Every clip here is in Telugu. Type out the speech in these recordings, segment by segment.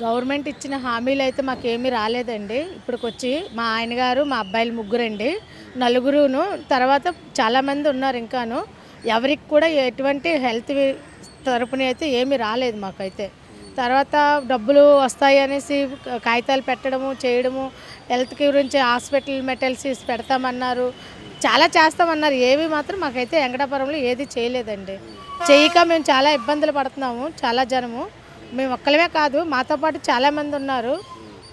గవర్నమెంట్ ఇచ్చిన హామీలు అయితే మాకేమీ రాలేదండి. ఇప్పటికొచ్చి మా ఆయన గారు మా అబ్బాయిలు ముగ్గురండి, నలుగురును. తర్వాత చాలామంది ఉన్నారు ఇంకాను. ఎవరికి కూడా ఎటువంటి హెల్త్ తరపున అయితే ఏమీ రాలేదు మాకైతే. తర్వాత డబ్బులు వస్తాయి అనేసి కాగితాలు పెట్టడము చేయడము, హెల్త్ గురించి హాస్పిటల్ మెటల్సీస్ పెడతామన్నారు, చాలా చేస్తామన్నారు. ఏవి మాత్రం మాకైతే వెంకటాపురంలో ఏది చేయలేదండి. చేయక మేము చాలా ఇబ్బందులు పడుతున్నాము, చాలా జనము. మేము ఒక్కలమే కాదు, మాతో పాటు చాలామంది ఉన్నారు.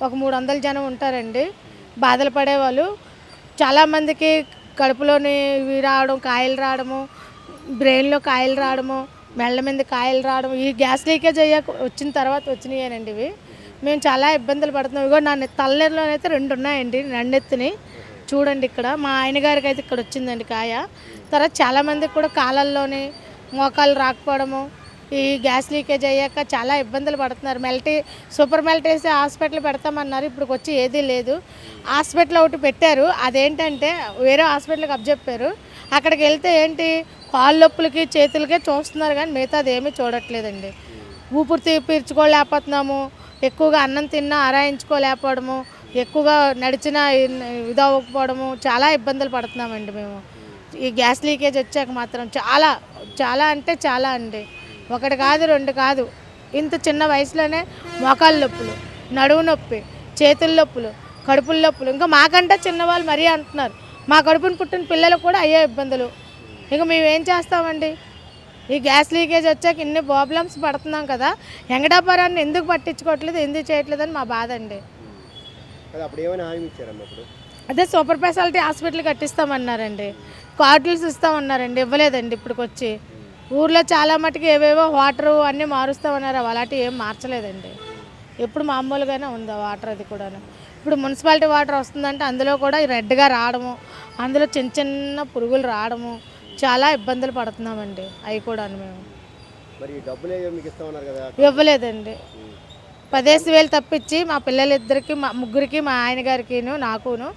ఒక 300 జనం ఉంటారండి బాధలు పడేవాళ్ళు. చాలామందికి కడుపులోని ఇవి రావడం, కాయలు రావడము, బ్రెయిన్లో కాయలు రావడము, మెళ్ళ మీద కాయలు రావడం, ఈ గ్యాస్ లీకేజ్ అయ్యాక వచ్చిన తర్వాత వచ్చినాయేనండి ఇవి. మేము చాలా ఇబ్బందులు పడుతున్నాం. ఇగో నా తలనీరులోనైతే 2 ఉన్నాయండి, నన్నెత్తిని చూడండి. ఇక్కడ మా ఆయన గారికి అయితే ఇక్కడ వచ్చిందండి కాయ. తర్వాత చాలామందికి కూడా కాళ్ళల్లోని మోకాలు రాకపోవడము, ఈ గ్యాస్ లీకేజ్ అయ్యాక చాలా ఇబ్బందులు పడుతున్నారు. సూపర్ మెల్ట్ వేసి హాస్పిటల్ పెడతామన్నారు, ఇప్పుడు వచ్చి ఏదీ లేదు. హాస్పిటల్ ఒకటి పెట్టారు, అదేంటంటే వేరే హాస్పిటల్కి అప్పచెప్పారు. అక్కడికి వెళ్తే ఏంటి, కాళ్ళ నొప్పులకి చేతులకే చూస్తున్నారు కానీ మిగతాది ఏమీ చూడట్లేదండి. ఊపిరి పీల్చుకోలేకపోతున్నాము, ఎక్కువగా అన్నం తిన్నా ఆరాయించుకోలేకపోవడము, ఎక్కువగా నడిచినా ఇదవ్వకపోవడము, చాలా ఇబ్బందులు పడుతున్నామండి మేము. ఈ గ్యాస్ లీకేజ్ వచ్చాక మాత్రం చాలా చాలా అంటే చాలా అండి. ఒకటి కాదు, 2 కాదు, ఇంత చిన్న వయసులోనే మోకాళ్ళ నొప్పులు, నడువు నొప్పి, చేతుల నొప్పులు, కడుపుల నొప్పులు. ఇంకా మాకంటే చిన్నవాళ్ళు మరీ అంటున్నారు. మా కడుపుని పుట్టిన పిల్లలకు కూడా అయ్యే ఇబ్బందులు. ఇక మేమేం చేస్తామండి? ఈ గ్యాస్ లీకేజ్ వచ్చాక ఇన్ని ప్రాబ్లమ్స్ పడుతున్నాం కదా, వెంకటాపురాన్ని ఎందుకు పట్టించుకోవట్లేదు, ఎందుకు చేయట్లేదని మా బాధ అండి. అదే సూపర్ స్పెషాలిటీ హాస్పిటల్ కట్టిస్తామన్నారండి, కార్డులు ఇస్తామన్నారండి, ఇవ్వలేదండి. ఇప్పటికొచ్చి ఊర్లో చాలా మటుకు ఏవేవో వాటరు అన్నీ మారుస్తామన్నారు, అలాంటివి ఏం మార్చలేదండి. ఎప్పుడు మామూలుగానే ఉంది వాటర్. అది కూడా ఇప్పుడు మున్సిపాలిటీ వాటర్ వస్తుందంటే అందులో కూడా రెడ్గా రావడము, అందులో చిన్న చిన్న పురుగులు రావడము, చాలా ఇబ్బందులు పడుతున్నామండి. అవి కూడా మేము ఇవ్వలేదండి. 15,000 తప్పించి మా పిల్లలిద్దరికి, మా ముగ్గురికి, మా ఆయన గారికి నాకును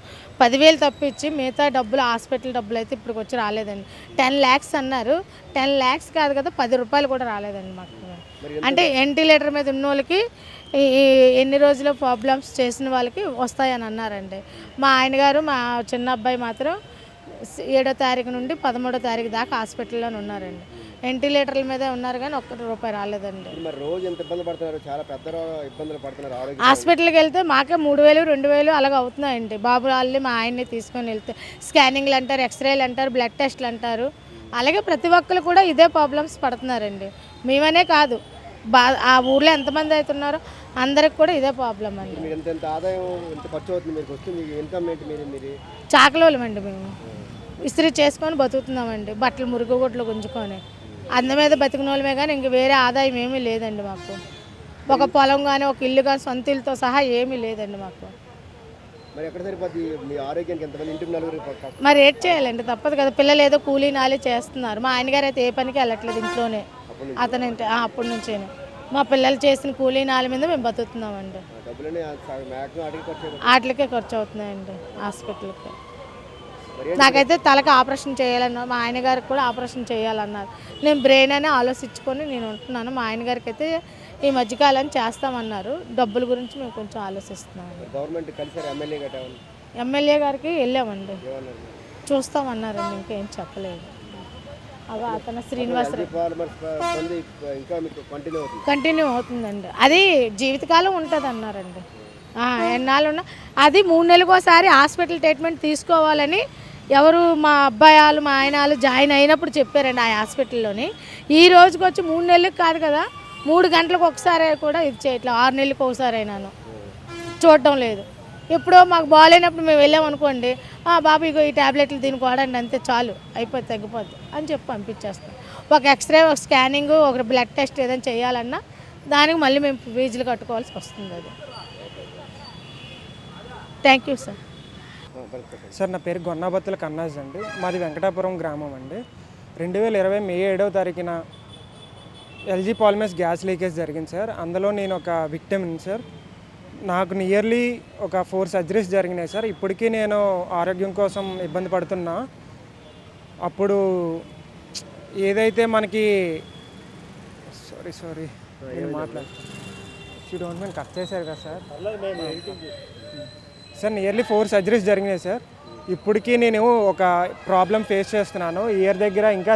10,000 తప్పించి మిగతా డబ్బులు, హాస్పిటల్ డబ్బులు అయితే ఇప్పటికి వచ్చి రాలేదండి. 10 lakhs అన్నారు, 10 lakhs కాదు కదా, 10 రూపాయలు కూడా రాలేదండి మాకు. అంటే వెంటిలేటర్ మీద ఉన్న వాళ్ళకి ఎన్ని రోజులు ప్రాబ్లమ్స్ చేసిన వాళ్ళకి వస్తాయని అన్నారండి. మా ఆయన గారు మా చిన్న అబ్బాయి మాత్రం 7వ తారీఖు నుండి 13వ తారీఖు దాకా హాస్పిటల్లోనే ఉన్నారండి. వెంటిలేటర్ల మీద ఉన్నారు కానీ ₹1 రాలేదండి. హాస్పిటల్కి వెళ్తే మాకే 3,000, 2,000 అలాగ అవుతున్నాయండి. బాబు వాళ్ళని మా ఆయన్ని తీసుకొని వెళ్తే స్కానింగ్లు అంటారు, ఎక్స్రేలు అంటారు, బ్లడ్ టెస్ట్లు అంటారు. అలాగే ప్రతి ఒక్కరు కూడా ఇదే ప్రాబ్లమ్స్ పడుతున్నారండి. మేమనే కాదు, ఆ ఊర్లో ఎంతమంది అవుతున్నారో అందరికి కూడా ఇదే ప్రాబ్లం అండి. చాకలోళ్ళమండి మేము, ఇస్త్రీ చేసుకొని బతుకుతున్నామండి, బట్టలు మురుగుగొడ్లు గుంజుకొని. అందు మీద బతికిన వాళ్ళమే కానీ ఇంక వేరే ఆదాయం ఏమీ లేదండి మాకు. ఒక పొలం కానీ, ఒక ఇల్లు కానీ, సొంత ఇల్లుతో సహా ఏమీ లేదండి మాకు. మరి ఏం చేయాలండి, తప్పదు కదా. పిల్లలు ఏదో కూలీ నాలి చేస్తున్నారు. మా ఆయనగారు అయితే ఏ పనికి వెళ్ళట్లేదు, ఇంట్లోనే. అతనంటే అప్పటి నుంచే మా పిల్లలు చేసిన కూలీ నాలి మీద మేము బతుకుతున్నామండి. వాటికే ఖర్చు అవుతున్నాయండి హాస్పిటల్కి. నాకైతే తలకి ఆపరేషన్ చేయాలన్నారు, మా ఆయన గారికి కూడా ఆపరేషన్ చేయాలన్నారు. నేను బ్రెయిన్ అని ఆలోచించుకొని నేను ఉంటున్నాను. మా ఆయన గారికి అయితే ఈ మధ్యకాలం చేస్తామన్నారు. డబ్బుల గురించి మేము కొంచెం ఆలోచిస్తున్నామండి. ఎమ్మెల్యే గారికి వెళ్ళామండి, చూస్తామన్నారండి, ఇంకేం చెప్పలేదు. అవి అతను శ్రీనివాసరావు కంటిన్యూ అవుతుందండి. అది జీవితకాలం ఉంటుంది అన్నారండి. ఎన్నాళ్ళు ఉన్నా అది 3 నెలలకు ఒకసారి హాస్పిటల్ ట్రీట్మెంట్ తీసుకోవాలని ఎవరు మా అబ్బాయి వాళ్ళు, మా ఆయన వాళ్ళు జాయిన్ అయినప్పుడు చెప్పారండి ఆ హాస్పిటల్లోని. ఈ రోజుకి వచ్చి 3 నెలలకు కాదు కదా, 3 గంటలకు ఒకసారి కూడా ఇది చేయట్లేదు. 6 నెలలకు ఒకసారి అయినాను చూడటం లేదు. ఎప్పుడో మాకు బాగాలేనప్పుడు మేము వెళ్ళామనుకోండి, బాబు ఇగో ఈ ట్యాబ్లెట్లు దీనికి వాడండి, అంతే చాలు, అయిపోతుంది, తగ్గిపోద్ది అని చెప్పి పంపించేస్తాం. ఒక ఎక్స్రే, ఒక స్కానింగ్, ఒక బ్లడ్ టెస్ట్ ఏదైనా చేయాలన్నా దానికి మళ్ళీ మేము ఫీజులు కట్టుకోవాల్సి వస్తుంది. అది థ్యాంక్ యూ సార్. సార్ నా పేరు గొన్నాబత్తుల కన్నాజ్ అండి, మాది వెంకటాపురం గ్రామం అండి. 2020 మే 7వ తారీఖున ఎల్జీ పాలిమర్స్ గ్యాస్ లీకేజ్ జరిగింది సార్. అందులో నేను ఒక విక్టిమ్ని సార్. నాకు నియర్లీ ఒక 4 సర్జరీస్ జరిగినాయి సార్. ఇప్పటికీ నేను ఆరోగ్యం కోసం ఇబ్బంది పడుతున్నా. అప్పుడు ఏదైతే మనకి సారీ నేను మాట్లాడుతున్నాను if you don't mind cut చేశారు కదా సార్. సార్ నియర్లీ 4 సర్జరీస్ జరిగినాయి సార్. ఇప్పటికీ నేను ఒక ప్రాబ్లం ఫేస్ చేస్తున్నాను. ఇయర్ దగ్గర ఇంకా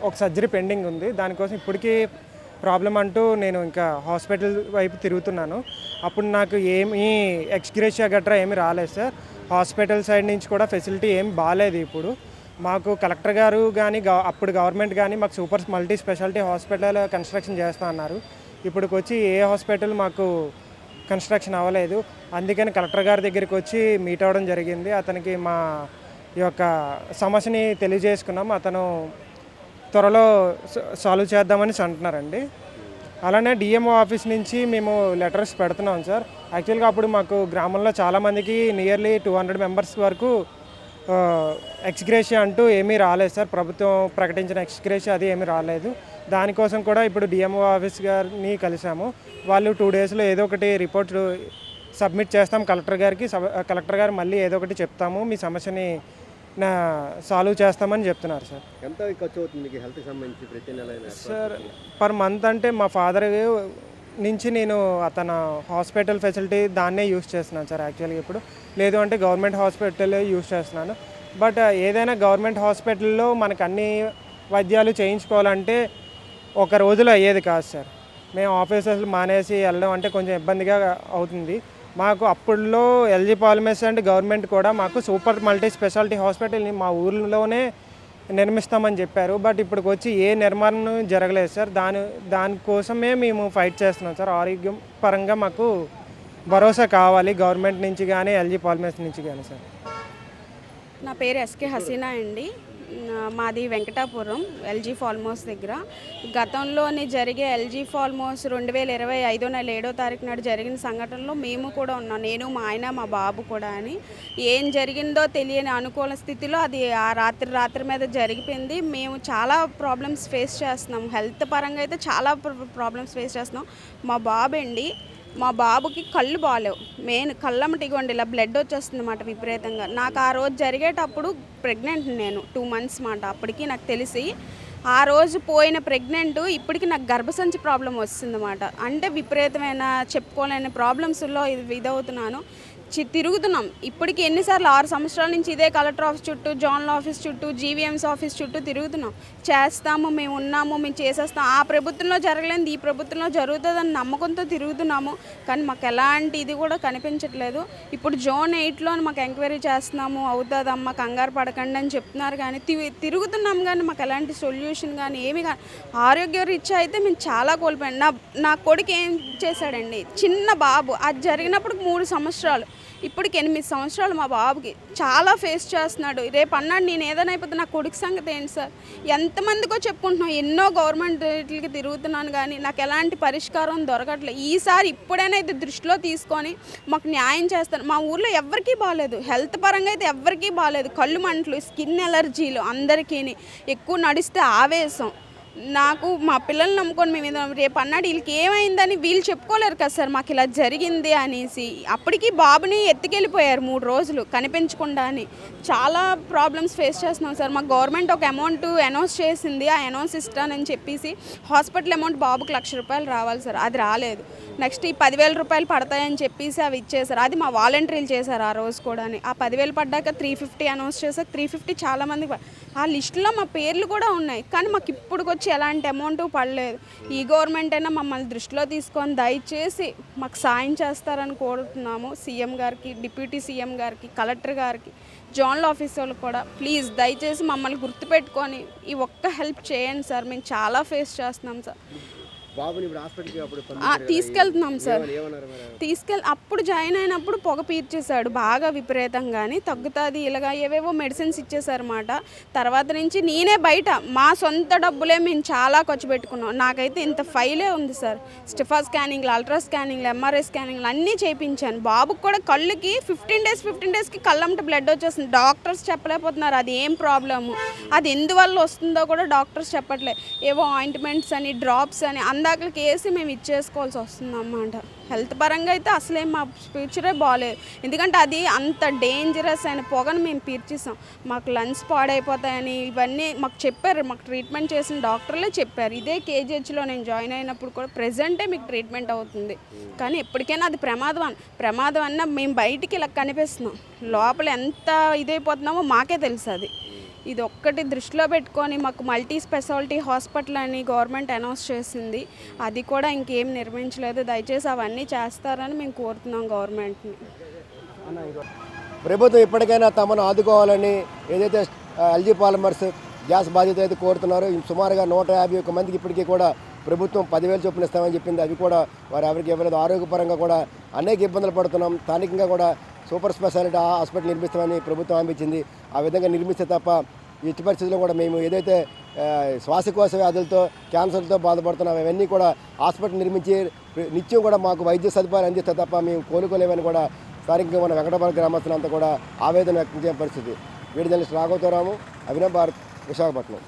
ఒక సర్జరీ పెండింగ్ ఉంది. దానికోసం ఇప్పటికీ ప్రాబ్లం అంటూ నేను ఇంకా హాస్పిటల్ వైపు తిరుగుతున్నాను. అప్పుడు నాకు ఏమీ ఎక్స్గ్రేషియా గట్రా ఏమీ రాలేదు సార్. హాస్పిటల్ సైడ్ నుంచి కూడా ఫెసిలిటీ ఏం బాగాలేదు. ఇప్పుడు మాకు కలెక్టర్ గారు కానీ అప్పుడు గవర్నమెంట్ కానీ మాకు super multi speciality hospital construction చేస్తా అన్నారు. ఇప్పటికి వచ్చి ఏ హాస్పిటల్ మాకు కన్స్ట్రక్షన్ అవ్వలేదు. అందుకని కలెక్టర్ గారి దగ్గరికి వచ్చి మీట్ అవ్వడం జరిగింది. అతనికి మా ఈ యొక్క సమస్యని తెలియజేసుకున్నాం. అతను త్వరలో సాల్వ్ చేద్దామని అంటున్నారండి. అలానే డిఎంఓ ఆఫీస్ నుంచి మేము లెటర్స్ పెడుతున్నాం సార్. యాక్చువల్గా అప్పుడు మాకు గ్రామంలో చాలామందికి నియర్లీ 200 మెంబర్స్ వరకు ఎక్స్గ్రేషియా అంటూ ఏమీ రాలేదు సార్. ప్రభుత్వం ప్రకటించిన ఎక్స్గ్రేషియా అది ఏమీ రాలేదు. దానికోసం కూడా ఇప్పుడు డిఎంఓ ఆఫీస్ గారిని కలిసాము. వాళ్ళు 2 డేస్లో ఏదో ఒకటి రిపోర్ట్ సబ్మిట్ చేస్తాం కలెక్టర్ గారికి. కలెక్టర్ గారు మళ్ళీ ఏదో ఒకటి చెప్తాము, మీ సమస్యని సాల్వ్ చేస్తామని చెప్తున్నారు సార్. ఎంత ఖర్చు అవుతుంది మీకు హెల్త్కి సంబంధించి ప్రతి నెల? సార్ పర్ మంత్ అంటే మా ఫాదర్ నుంచి నేను అతను హాస్పిటల్ ఫెసిలిటీ దాన్నే యూస్ చేస్తున్నాను సార్. యాక్చువల్గా ఇప్పుడు లేదు అంటే గవర్నమెంట్ హాస్పిటల్ యూస్ చేస్తున్నాను. బట్ ఏదైనా గవర్నమెంట్ హాస్పిటల్లో మనకు అన్ని వైద్యాలు చేయించుకోవాలంటే ఒక రోజులో అయ్యేది కాదు సార్. మేము ఆఫీసర్స్ మానేసి వెళ్ళడం అంటే కొంచెం ఇబ్బందిగా అవుతుంది మాకు. అప్పుడులో ఎల్జీ పాలిమర్స్ అండ్ గవర్నమెంట్ కూడా మాకు సూపర్ మల్టీ స్పెషాలిటీ హాస్పిటల్ని మా ఊర్లోనే నిర్మిస్తామని చెప్పారు. బట్ ఇప్పటికి వచ్చి ఏ నిర్మాణం జరగలేదు సార్. దానికోసమే మేము ఫైట్ చేస్తున్నాం సార్. ఆరోగ్యం పరంగా మాకు భరోసా కావాలి గవర్నమెంట్ నుంచి కానీ ఎల్జీ పాలిమర్స్ నుంచి కానీ సార్. నా పేరు ఎస్కే హసీనా అండి. మాది వెంకటాపురం ఎల్జీ ఫాల్మోస్ దగ్గర. గతంలోని జరిగే ఎల్జీ ఫాల్మోస్ 2025 నెల 7వ తారీఖు నాడు జరిగిన సంఘటనలో మేము కూడా ఉన్నాం. నేను, మా ఆయన, మా బాబు కూడా. అని ఏం జరిగిందో తెలియని అనుకూల స్థితిలో అది ఆ రాత్రి మీద జరిగిపోయింది. మేము చాలా ప్రాబ్లమ్స్ ఫేస్ చేస్తున్నాం. హెల్త్ పరంగా అయితే చాలా ప్రాబ్లమ్స్ ఫేస్ చేస్తున్నాం. మా బాబుకి కళ్ళు బాగాలేవు. మెయిన్ కళ్ళమ్మటిగోండి ఇలా బ్లడ్ వచ్చేస్తుంది అన్నమాట విపరీతంగా. నాకు ఆ రోజు జరిగేటప్పుడు ప్రెగ్నెంట్, నేను 2 మంత్స్ మాట. అప్పటికి నాకు తెలిసి ఆ రోజు పోయిన ప్రెగ్నెంట్ ఇప్పటికి నాకు గర్భసంచి ప్రాబ్లం వస్తుందన్నమాట. అంటే విపరీతమైన చెప్పుకోలేని ప్రాబ్లమ్స్లో ఇదవుతున్నాను. తిరుగుతున్నాం ఇప్పటికి ఎన్నిసార్లు 6 సంవత్సరాల నుంచి ఇదే కలెక్టర్ ఆఫీస్ చుట్టూ, జోనల్ ఆఫీస్ చుట్టూ, జీవీఎంసీ ఆఫీస్ చుట్టూ తిరుగుతున్నాం. చేస్తాము, మేము ఉన్నాము, మేము చేసేస్తాం. ఆ ప్రభుత్వంలో జరగలేదు, ఈ ప్రభుత్వంలో జరుగుతుందని నమ్మకంతో తిరుగుతున్నాము. కానీ మాకు ఎలాంటి ఇది కూడా కనిపించట్లేదు. ఇప్పుడు జోన్ 8లో మాకు ఎంక్వైరీ చేస్తున్నాము, అవుతుందమ్మా కంగారు పడకండి అని చెప్తున్నారు. కానీ తిరుగుతున్నాం కానీ మాకు ఎలాంటి సొల్యూషన్ కానీ ఏమి కానీ. ఆరోగ్య రీత్యా అయితే మేము చాలా కోల్పోయాం. నా కొడుకు ఏం చేశాడండి, చిన్న బాబు, అది జరిగినప్పుడు 3 సంవత్సరాలు, ఇప్పటికి 8 సంవత్సరాలు. మా బాబుకి చాలా ఫేస్ చేస్తున్నాడు. రేపు అన్నాడు నేను ఏదైనా అయిపోతే నా కొడుకు సంగతి ఏంటి సార్? ఎంతమందికో చెప్పుకుంటున్నాం, ఎన్నో గవర్నమెంట్ వీటికి తిరుగుతున్నాను కానీ నాకు ఎలాంటి పరిష్కారం దొరకట్లేదు. ఈసారి ఇప్పుడైనా ఇది దృష్టిలో తీసుకొని మాకు న్యాయం చేస్తాను. మా ఊర్లో ఎవరికీ బాగాలేదు, హెల్త్ పరంగా అయితే ఎవరికీ బాగాలేదు. కళ్ళు మంటలు, స్కిన్ ఎలర్జీలు, అందరికీ ఎక్కువ నడిస్తే ఆవేశం. నాకు మా పిల్లల్ని నమ్ముకొని మేము రేపు అన్నాడు వీళ్ళకి ఏమైందని వీళ్ళు చెప్పుకోలేరు కదా సార్ మాకు ఇలా జరిగింది అనేసి. అప్పటికి బాబుని ఎత్తుకెళ్ళిపోయారు 3 రోజులు కనిపించకుండా అని. చాలా ప్రాబ్లమ్స్ ఫేస్ చేస్తున్నాం సార్. మాకు గవర్నమెంట్ ఒక అమౌంట్ అనౌన్స్ చేసింది, ఆ అనౌన్స్ ఇస్తానని చెప్పేసి హాస్పిటల్ అమౌంట్ బాబుకి ₹1,00,000 రావాలి సార్, అది రాలేదు. నెక్స్ట్ ఈ ₹10,000 పడతాయని చెప్పేసి అవి ఇచ్చేసారు. అది మా వాలంటీర్లు చేశారు ఆ రోజు కూడా. ఆ 10,000 పడ్డాక 350 అనౌన్స్ చేశారు. 350 చాలామంది ఆ లిస్టులో మా పేర్లు కూడా ఉన్నాయి. కానీ మాకు ఇప్పటికి వచ్చి ఎలాంటి అమౌంట్ పడలేదు. ఈ గవర్నమెంట్ అయినా మమ్మల్ని దృష్టిలో తీసుకొని దయచేసి మాకు సాయం చేస్తారని కోరుతున్నాము. సీఎం గారికి, డిప్యూటీ సీఎం గారికి, కలెక్టర్ గారికి, జోనల్ ఆఫీసర్లు కూడా ప్లీజ్ దయచేసి మమ్మల్ని గుర్తుపెట్టుకొని ఈ ఒక్క హెల్ప్ చేయండి సార్. మేము చాలా ఫేస్ చేస్తున్నాం సార్. తీసుకెళ్తున్నాం సార్. అప్పుడు జాయిన్ అయినప్పుడు పొగ పీల్చేశాడు బాగా విపరీతంగాని, తగ్గుతుంది ఇలాగా ఏవేవో మెడిసిన్స్ ఇచ్చేసారన్నమాట. తర్వాత నుంచి నేనే బయట మా సొంత డబ్బులే మేము చాలా ఖర్చు పెట్టుకున్నాం. నాకైతే ఇంత ఫైలే ఉంది సార్. స్టిఫా స్కానింగ్లు, అల్ట్రా స్కానింగ్లు, ఎంఆర్ఐ స్కానింగ్లు అన్నీ చేయించాను. బాబుకి కూడా కళ్ళుకి 15 డేస్కి కళ్ళమ్మట బ్లడ్ వచ్చేస్తుంది. డాక్టర్స్ చెప్పలేకపోతున్నారు అది ఏం ప్రాబ్లము, అది ఎందువల్ల వస్తుందో కూడా డాక్టర్స్ చెప్పట్లేదు. ఏవో ఆయింట్మెంట్స్ అని, డ్రాప్స్ అని విడాకులకి వేసి మేము ఇచ్చేసుకోవాల్సి వస్తుంది అన్నమాట. హెల్త్ పరంగా అయితే అసలేం మా ఫ్యూచరే బాగాలేదు. ఎందుకంటే అది అంత డేంజరస్ అయిన పొగను మేము పీల్చేసాం. మాకు లంగ్స్ పాడైపోతాయని ఇవన్నీ మాకు చెప్పారు. మాకు ట్రీట్మెంట్ చేసిన డాక్టర్లే చెప్పారు. ఇదే కేజీహెచ్లో నేను జాయిన్ అయినప్పుడు కూడా ప్రెజెంటే మీకు ట్రీట్మెంట్ అవుతుంది, కానీ ఎప్పటికైనా అది ప్రమాదం అన్న మేము బయటికి ఇలా కనిపిస్తున్నాం, లోపల ఎంత ఇదైపోతున్నామో మాకే తెలుసు. అది ఇది ఒక్కటి దృష్టిలో పెట్టుకొని మాకు మల్టీ స్పెషాలిటీ హాస్పిటల్ అని గవర్నమెంట్ అనౌన్స్ చేసింది, అది కూడా ఇంకేం నిర్మించలేదు. దయచేసి అవన్నీ చేస్తారని మేము కోరుతున్నాం గవర్నమెంట్ని. ప్రభుత్వం ఇప్పటికైనా తమను ఆదుకోవాలని ఏదైతే ఎల్జీ పాలిమర్స్ గ్యాస్ బాధ్యత అయితే కోరుతున్నారో, సుమారుగా 151 మందికి ఇప్పటికీ కూడా ప్రభుత్వం 10,000 చొప్పున ఇస్తామని చెప్పింది. అవి కూడా వారు ఎవరికి ఇవ్వలేదు. ఆరోగ్యపరంగా కూడా అనేక ఇబ్బందులు పడుతున్నాం. స్థానికంగా కూడా సూపర్ స్పెషాలిటీ హాస్పిటల్ నిర్మిస్తామని ప్రభుత్వం హామీచ్చింది. ఆ విధంగా నిర్మిస్తే తప్ప ఎట్టి పరిస్థితుల్లో కూడా మేము ఏదైతే శ్వాసకోశ వ్యాధులతో క్యాన్సర్తో బాధపడుతున్నాం అవన్నీ కూడా హాస్పిటల్ నిర్మించి నిత్యం కూడా మాకు వైద్య సదుపాయాలు అందిస్తే తప్ప మేము కోలుకోలేమని కూడా స్థానికంగా మన వెంకటాపురం గ్రామస్తులంతా కూడా ఆవేదన వ్యక్తం చేయని పరిస్థితి. వీడి జర్నలిస్ట్ రాఘవరాము, అభినవ్ భారత్, విశాఖపట్నం.